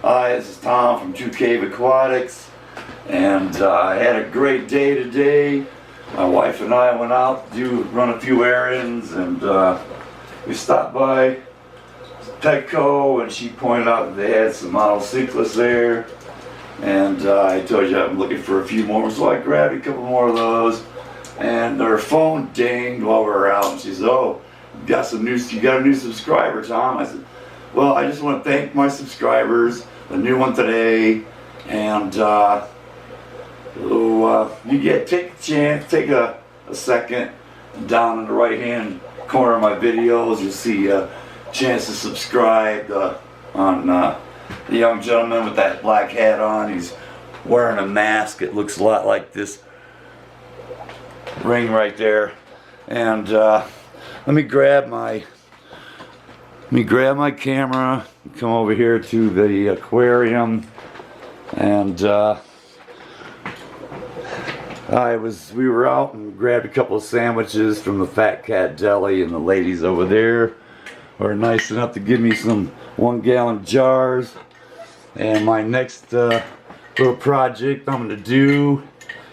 Hi, this is Tom from 2 Cave Aquatics, and I had a great day today. My wife and I went out to run a few errands, and we stopped by Petco, and she pointed out that they had some otocinclus there, and I told you I'm looking for a few more, so I grabbed a couple more of those, and her phone dinged while we were out, and she said, "Oh, you got a new subscriber, Tom." I said, "Well, I just want to thank my subscribers, the new one today, and take a chance, take a second, down in the right hand corner of my videos, you'll see a chance to subscribe on the young gentleman with that black hat on. He's wearing a mask. It looks a lot like this ring right there. And let me grab my camera, come over here to the aquarium, and we were out and grabbed a couple of sandwiches from the Fat Cat Deli, and the ladies over there were nice enough to give me some 1-gallon jars. And my next little project I'm going to do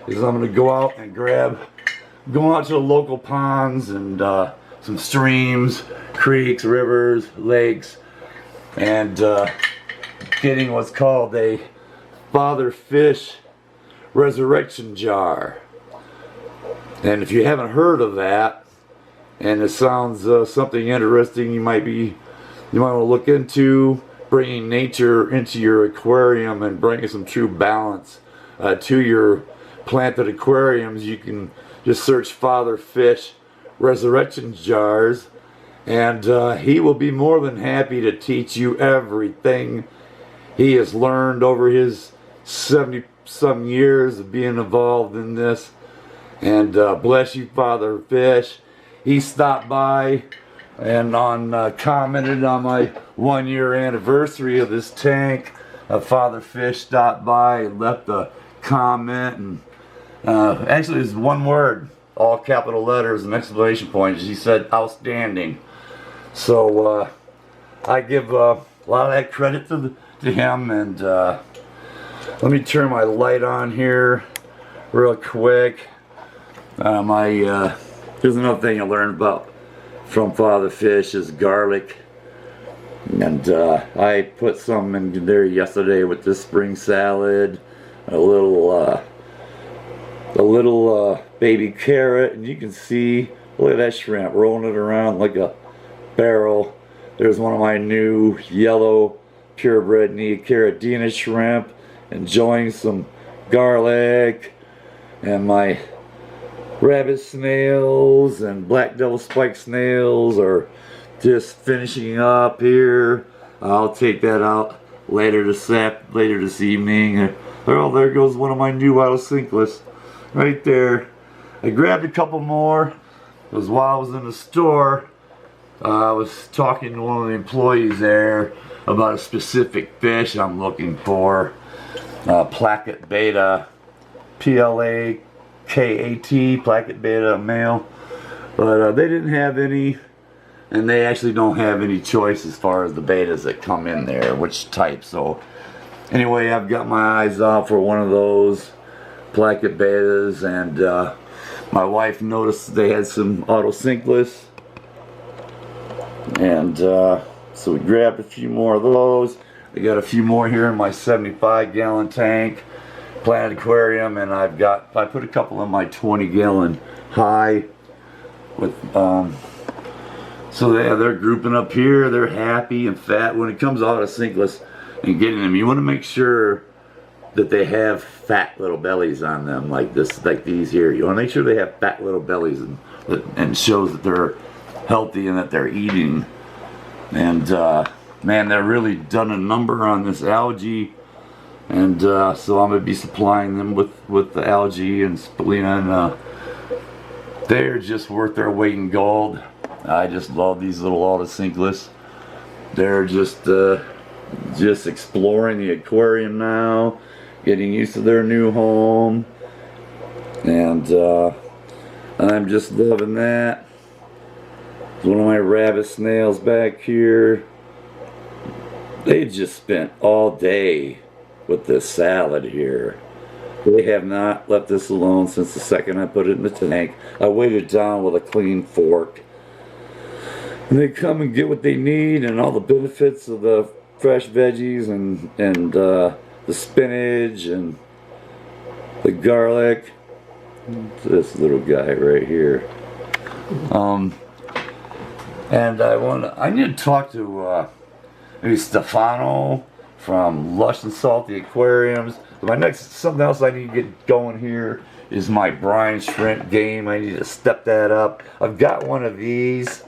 is I'm going to go out to the local ponds and some streams, creeks, rivers, lakes, and getting what's called a father fish resurrection jar. And if you haven't heard of that, and it sounds something interesting, you might want to look into bringing nature into your aquarium and bringing some true balance to your planted aquariums. You can just search father fish resurrection jars, and he will be more than happy to teach you everything he has learned over his 70-some years of being involved in this. And bless you, Father Fish. He stopped by and commented on my 1-year anniversary of this tank. Father Fish stopped by and left a comment, and actually it's one word, all capital letters and exclamation points. He said outstanding. So I give a lot of that credit to him. And let me turn my light on here real quick. Here's another thing I learned about from Father Fish is garlic. And I put some in there yesterday with this spring salad, a little baby carrot, and you can see, look at that shrimp rolling it around like a barrel. There's one of my new yellow purebred Caradina shrimp, enjoying some garlic, and my rabbit snails and black devil spike snails are just finishing up here. I'll take that out later this evening. Oh, there goes one of my new otocinclus right there. I grabbed a couple more because while I was in the store, I was talking to one of the employees there about a specific fish I'm looking for, placket beta, PLAKAT, placket beta male, but they didn't have any, and they actually don't have any choice as far as the betas that come in there, which type. So anyway, I've got my eyes out for one of those placket betas, and my wife noticed they had some otocinclus, and so we grabbed a few more of those. I got a few more here in my 75-gallon tank planted aquarium, and I put a couple in my 20-gallon high with so they're grouping up here. They're happy and fat. When it comes out of otocinclus and getting them, you want to make sure that they have fat little bellies on them, like these here. You want to make sure they have fat little bellies, and shows that they're healthy and that they're eating. And man, they're really done a number on this algae, and so I'm going to be supplying them with the algae and spirulina, and they're just worth their weight in gold. I just love these little otocinclus. They're just exploring the aquarium now, getting used to their new home, and I'm just loving that. One of my rabbit snails back here. They just spent all day with this salad here. They have not left this alone since the second I put it in the tank. I weighed it down with a clean fork. And they come and get what they need and all the benefits of the fresh veggies and the spinach and the garlic. This little guy right here. And I need to talk to maybe Stefano from Lush and Salty Aquariums. Something else I need to get going here is my brine shrimp game. I need to step that up. I've got one of these.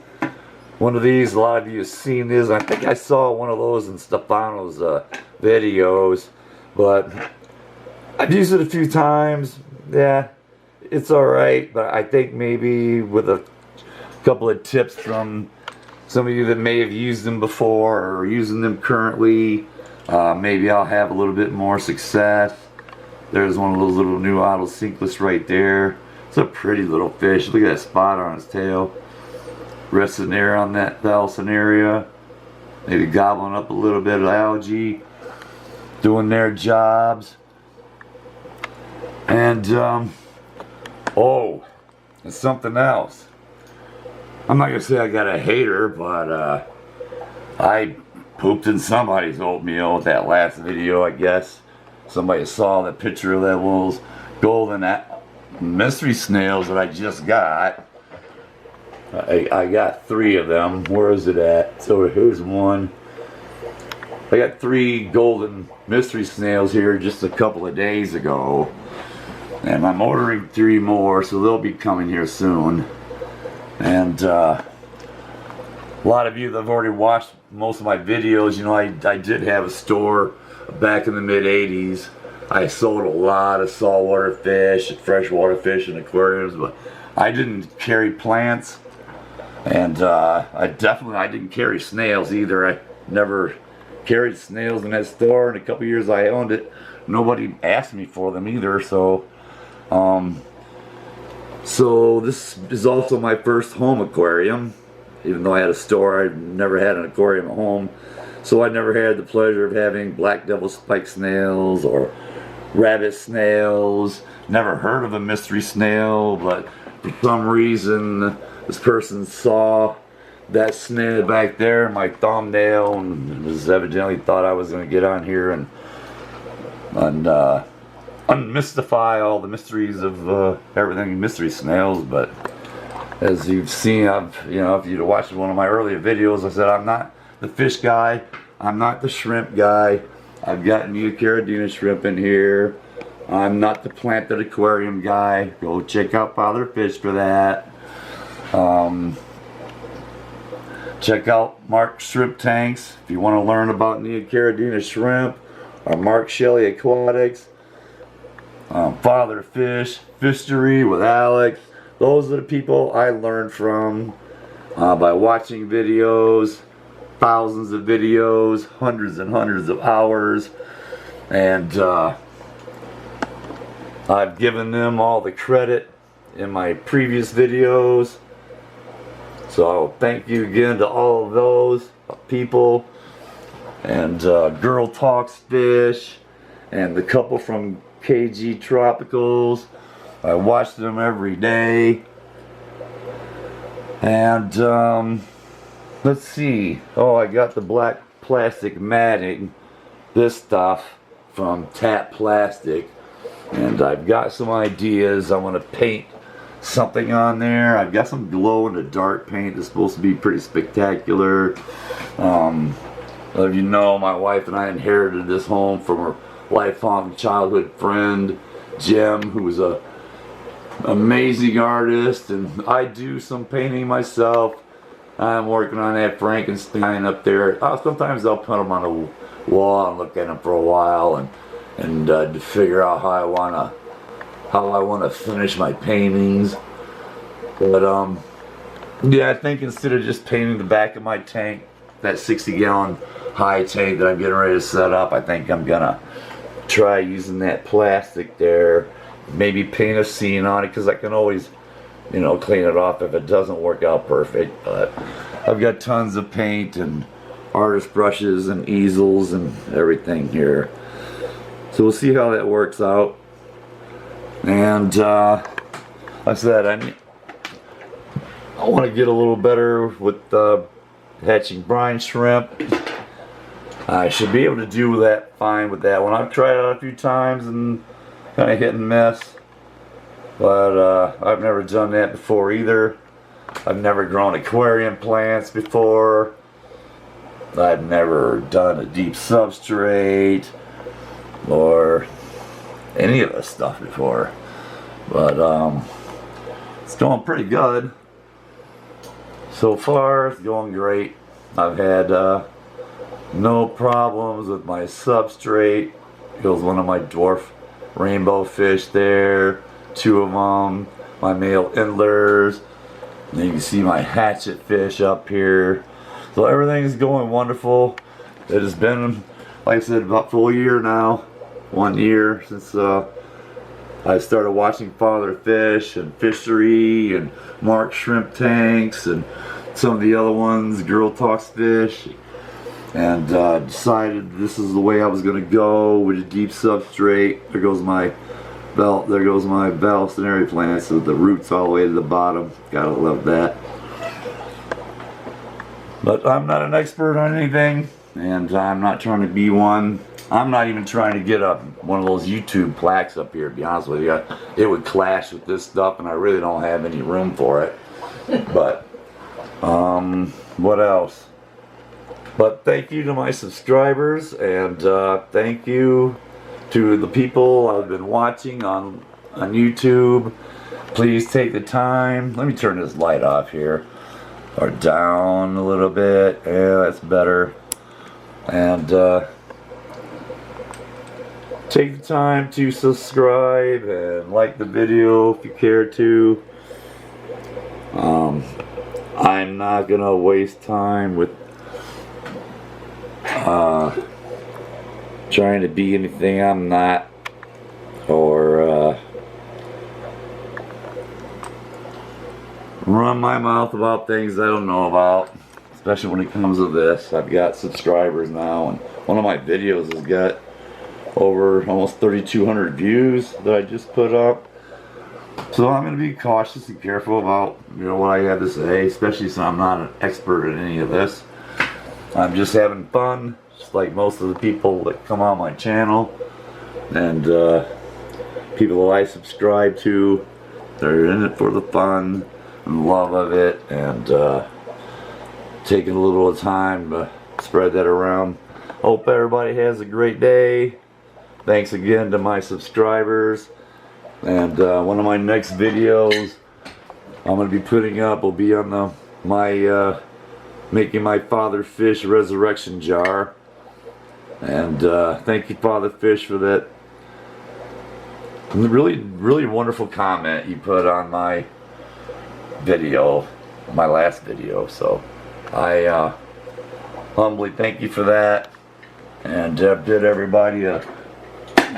A lot of you have seen this. I think I saw one of those in Stefano's videos, but I've used it a few times. Yeah, it's alright, but I think maybe with a couple of tips from some of you that may have used them before or using them currently, maybe I'll have a little bit more success. There's one of those little new otocinclus right there. It's a pretty little fish. Look at that spot on its tail. Resting there on that Thalassoneria. Maybe gobbling up a little bit of algae. Doing their jobs. And, oh, and something else. I'm not going to say I got a hater, but I pooped in somebody's oatmeal with that last video, I guess. Somebody saw the picture of that little golden mystery snails that I just got. I got 3 of them. Where is it at? So here's one. I got 3 golden mystery snails here just a couple of days ago. And I'm ordering 3 more, so they'll be coming here soon. And a lot of you that have already watched most of my videos, you know, I did have a store back in the mid-80s. I sold a lot of saltwater fish, freshwater fish in aquariums, but I didn't carry plants. And I didn't carry snails either. I never carried snails in that store. In a couple years I owned it, nobody asked me for them either. So this is also my first home aquarium. Even though I had a store, I never had an aquarium at home. So I never had the pleasure of having black devil spike snails or rabbit snails. Never heard of a mystery snail, but for some reason this person saw that snail back there in my thumbnail and was evidently thought I was going to get on here and unmystify all the mysteries of everything mystery snails. But as you've seen, if you'd watched one of my earlier videos, I said I'm not the fish guy, I'm not the shrimp guy. I've got Neocaridina shrimp in here. I'm not the planted aquarium guy. Go check out Father Fish for that. Check out Mark Shrimp Tanks if you want to learn about Neocaridina shrimp, or Mark Shelley Aquatics. Father Fish, Fishery with Alex. Those are the people I learned from by watching videos, thousands of videos, hundreds and hundreds of hours, and I've given them all the credit in my previous videos. So thank you again to all of those people, and Girl Talks Fish, and the couple from KG Tropicals. I watch them every day. And let's see. Oh, I got the black plastic matting, this stuff from Tap Plastic, and I've got some ideas. I want to paint something on there. I've got some glow in the dark paint that's supposed to be pretty spectacular. As you know, my wife and I inherited this home from her lifelong childhood friend Jim, who was a amazing artist, and I do some painting myself. I'm working on that Frankenstein up there. Sometimes I'll put them on a wall and look at them for a while and to figure out how I wanna finish my paintings. But yeah, I think instead of just painting the back of my tank, that 60-gallon high tank that I'm getting ready to set up, I think I'm gonna try using that plastic there. Maybe paint a scene on it, because I can always, clean it off if it doesn't work out perfect. But I've got tons of paint and artist brushes and easels and everything here. So we'll see how that works out. And like I said, I want to get a little better with hatching brine shrimp. I should be able to do that fine with that one. I've tried it out a few times and kind of hit and miss. But I've never done that before either. I've never grown aquarium plants before. I've never done a deep substrate or any of this stuff before. But it's going pretty good. So far, it's going great. I've had no problems with my substrate. Here's one of my dwarf rainbow fish there. 2 of them. My male endlers. And you can see my hatchet fish up here. So everything's going wonderful. It has been, like I said, about a full year now. 1 year since I started watching Father Fish and Fishery and Mark Shrimp Tanks and some of the other ones, Girl Talks Fish, and decided this is the way I was going to go with a deep substrate. There goes my Vallisneria plants with the roots all the way to the bottom. Gotta love that. But I'm not an expert on anything, and I'm not trying to be one. I'm not even trying to get one of those YouTube plaques up here, to be honest with you. It would clash with this stuff, and I really don't have any room for it. But, what else? But thank you to my subscribers, and thank you to the people I've been watching on YouTube. Please take the time. Let me turn this light off here. Or down a little bit. Yeah, that's better. And take the time to subscribe and like the video if you care to. I'm not gonna waste time with trying to be anything I'm not, or run my mouth about things I don't know about, especially when it comes to this. I've got subscribers now, and one of my videos has got over almost 3,200 views that I just put up. So I'm going to be cautious and careful about, what I have to say, especially since I'm not an expert at any of this. I'm just having fun, just like most of the people that come on my channel, and people that I subscribe to. They're in it for the fun and love of it, and taking a little time to spread that around. Hope everybody has a great day. Thanks again to my subscribers. And one of my next videos I'm going to be putting up will be on my making my Father Fish resurrection jar. And thank you, Father Fish, for that really wonderful comment you put on my video, my last video. So I humbly thank you for that, and bid everybody a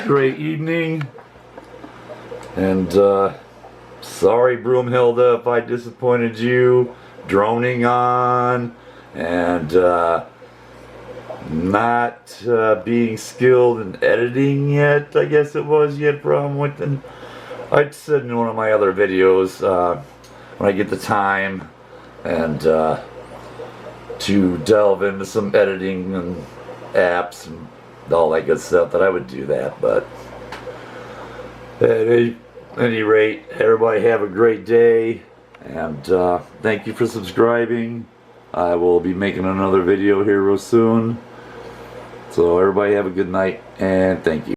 great evening. And sorry, Broomhilda, if I disappointed you, droning on and not being skilled in editing yet. I guess it was yet problem with, and I said in one of my other videos, when I get the time and to delve into some editing and apps and all that good stuff, that I would do that. But at any rate, everybody have a great day, and thank you for subscribing. I will be making another video here real soon. So everybody have a good night, and thank you.